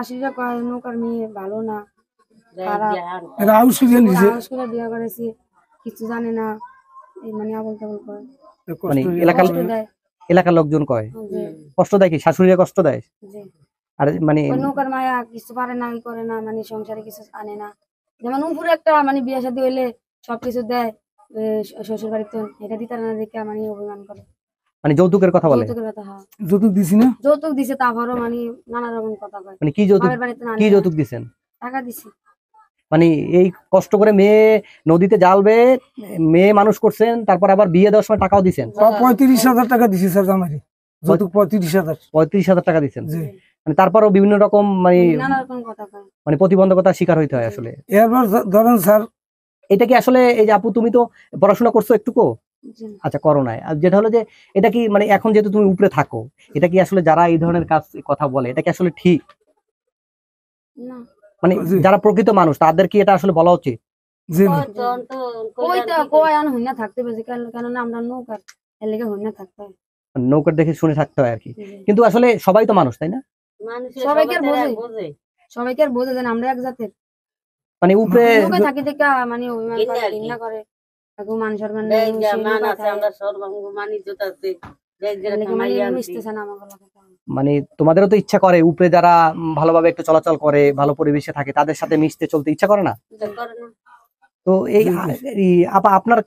শাশুড়িরা কয় নৌকার মেয়ে ভালো না, বিয়ে করেছি, কিছু জানে না, এই মানে আবল তাবল করে, মানে এলাকার লোকজন কয় কষ্ট দেয়, কি শাশুড়িরা কষ্ট দেয়? আর মানে নৌকার মায়া কিছু পারে না, করে না, মানে সংসারে কিছু আনে না। যেমন উপরে একটা মানে বিয়ে শাদী হইলে সবকিছু দেয় শ্বশুর বাড়িতে, এটা দিতে না দেখে মানে অভিমান করে, মানে যৌতুকের কথা বলে। যৌতুক দিছি না, যৌতুক দিছে, তারপরও মানে নানা রকম কথা কয়। মানে কি যৌতুক দিছেন? টাকা দিছি। মানে এই কষ্ট করে মেয়ে নদীতে জাল বেয়ে মেয়ে মানুষ করছেন, তারপর আবার বিয়ে দেওয়ার সময় টাকাও দিছেন? 35,000 টাকা দিছি স্যার জামাইরে, যৌতুক 35,000 টাকা দিচ্ছেন। মানে তারপরও বিভিন্ন রকম মানে প্রতিবন্ধকতার শিকার হইতে হয় আসলে। এরপর ধরেন স্যার, এটা কি আসলে এই যে আপু তুমি তো পড়াশোনা করছো একটুকু, আচ্ছা করো নাই, যেটা হলো যে এটা কি মানে এখন যেহেতু তুমি উপরে থাকো, এটা কি আসলে যারা এই ধরনের কাজ কথা বলে এটা কি আসলে ঠিক? মানে যারা প্রকৃত মানুষ তাদের কি এটা আসলে বলা উচিত? নৌকার দেখে শুনে থাকতে হয় আর কি, কিন্তু আসলে সবাই তো মানুষ, তাই না? সবাইকে বোঝে যে আমরা এক জাতের, মানে উপরে থাকি থেকে মানে অভিমান করে, মান সম্মান মানে তোমাদেরও তো ইচ্ছা করে উপরে যারা ভালোভাবে একটু চলাচল করে, ভালো পরিবেশে থাকে, তাদের সাথে মিশতে চলতে ইচ্ছা করে না? তো এই আপা আপনার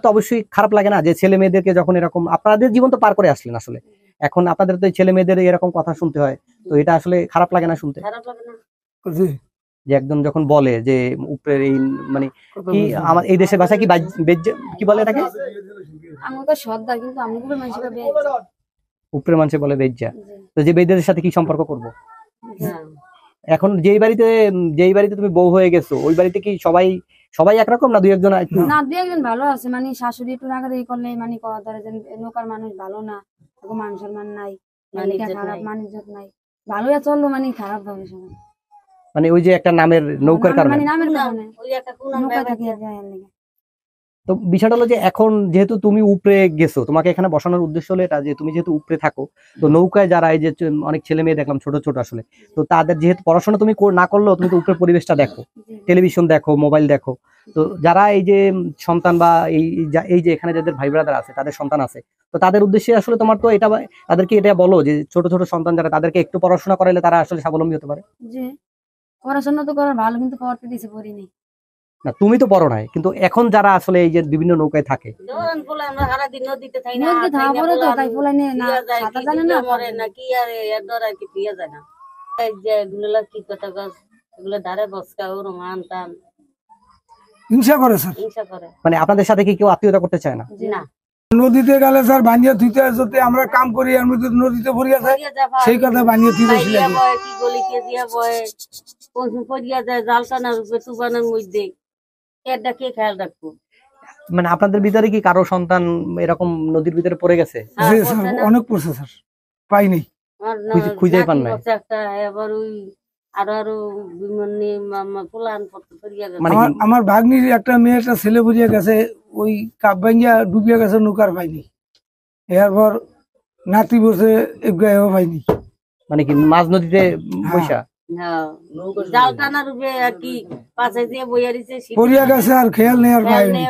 তো অবশ্যই খারাপ লাগে না যে ছেলে মেয়েদেরকে যখন এরকম, আপনাদের জীবন তো পার করে আসলেন আসলে, এখন আপনাদের তো ছেলে মেয়েদের এরকম কথা শুনতে হয়, তো এটা আসলে খারাপ লাগে না শুনতে? যে একদম যখন বলে যে উপরের এই মানে কি আমার এই দেশের ভাষায় কি বলে এটাকে? উপরের মানুষে বলে বেজ্জা। তো যে বেজ্জাদের সাথে কি সম্পর্ক করব? এখন যেই বাড়িতে তুমি বউ হয়ে গেছো, ওই বাড়িতে কি সবাই একরকম না, দুই একজন? না, দুই একজন ভালো আছে, মানে শাশুড়ি একটু রাগারাগি করলে মানে কথা ধরে যে নৌকার মানুষ ভালো না, মান সম্মান নাই, খারাপ মানুষজন নাই, ভালো চললো মানে খারাপ ভাবে সবাই, মানে ওই যে একটা নামের নৌকার কারণে। তো বিষয়টা হলো যে এখন যেহেতু তুমি উপরে গেছো, তোমাকে এখানে বসানোর উদ্দেশ্য হলো এটা যে তুমি যেহেতু উপরে থাকো, তো নৌকায় যারা এই যে অনেক ছেলে মেয়ে দেখলাম ছোট ছোট আসলে, তো তাদের যেহেতু পড়াশোনা তুমি না করলেও তুমি তো উপরের পরিবেশটা দেখো, টেলিভিশন দেখো, মোবাইল দেখো, তো যারা এই যে সন্তান বা এই যে এখানে যাদের ভাই ব্রাদার আছে তাদের সন্তান আছে, তো তাদের উদ্দেশ্যে আসলে তোমার তো এটা তাদেরকে এটা বলো যে ছোট ছোট সন্তান যারা, তাদেরকে একটু পড়াশোনা করাইলে তারা আসলে স্বাবলম্বী হতে পারে। পড়াশোনা তো করা ভালো, কিন্তু পড়তে দিছে পড়িনি না, তুমি তো পড়ো নাই, কিন্তু এখন যারা আসলে এই যে বিভিন্ন নৌকায় থাকে, মানে আপনাদের সাথে কি কেউ আত্মীয়তা করতে চায় না? নদীতে গেলে স্যার বানিয়ে ধুইতে আসতে আমরা কাম করি, আর মধ্যে নদীতে পড়িয়া যায়, সেই কথা বানিয়ে ধুইতে মানে আপনাদের ভিতরে কি কারো সন্তান এরকম নদীর ভিতরে পড়ে গেছে? অনেক পড়ছে স্যার, পাইনি, খুঁজে পান নাই। আমার ভাগ্নির একটা মেয়ে একটা ছেলে বুঝিয়ে গেছে, ওই কাপ ভাঙ্গিয়া ডুবিয়া গেছে, নৌকার পাইনি, এরপর নাতি বসে একগাও পাইনি। মানে কি মাঝ নদীতে বৈশা পড়িয়া গেছে, আর খেয়াল নেই, আর পাইনি।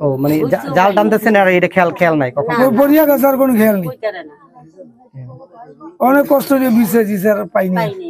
ও মানে জাল টানতেছেন আর এটা খেয়াল নাই, কখন পড়িয়া গেছে আর কোনো খেয়াল নেই, অনেক কষ্ট দিয়ে বিছে পাইনি।